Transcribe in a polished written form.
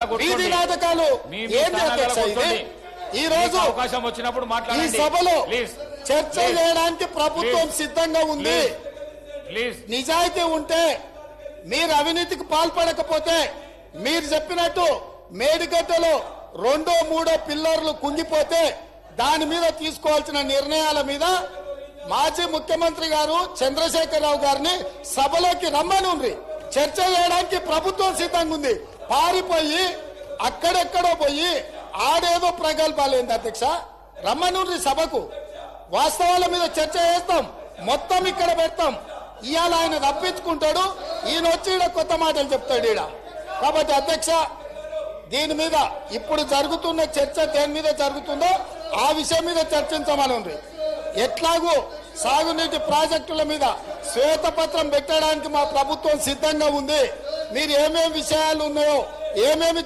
వీధి నాటకాలు ఏంటి అధ్యక్ష? ఇది ఈ రోజు అవకాశం వచ్చినప్పుడు ఈ సభలో చర్చ చేయడానికి ప్రభుత్వం సిద్ధంగా ఉంది. నిజాయితీ ఉంటే, మీరు అవినీతికి పాల్పడకపోతే, మీరు చెప్పినట్టు మేడిగడ్డలో 2, 3 పిల్లర్లు కుంగిపోతే దాని మీద తీసుకోవాల్సిన నిర్ణయాల మీద మాజీ ముఖ్యమంత్రి గారు చంద్రశేఖరరావు గారిని సభలోకి రమ్మని ఉంది. చర్చ చేయడానికి ప్రభుత్వం సిద్ధంగా ఉంది. పారిపోయి అక్కడెక్కడో పోయి ఆడేదో ప్రగల్భాలేంది అధ్యక్ష? రమ్మనుండ్రి సభకు, వాస్తవాల మీద చర్చ చేస్తాం, మొత్తం ఇక్కడ పెడతాం. ఇవాళ ఆయన తప్పించుకుంటాడు, ఈయన వచ్చి ఈడ కొత్త మాటలు చెప్తాడు ఈడ. కాబట్టి అధ్యక్ష, దీని మీద ఇప్పుడు జరుగుతున్న చర్చ దేని మీద జరుగుతుందో ఆ విషయం మీద చర్చించమని ఉంది. ఎట్లాగూ సాగునీటి ప్రాజెక్టుల మీద శ్వేతపత్రం పెట్టడానికి మా ప్రభుత్వం సిద్ధంగా ఉంది. మీరు ఏమేమి విషయాలు ఉన్నాయో, ఏమేమి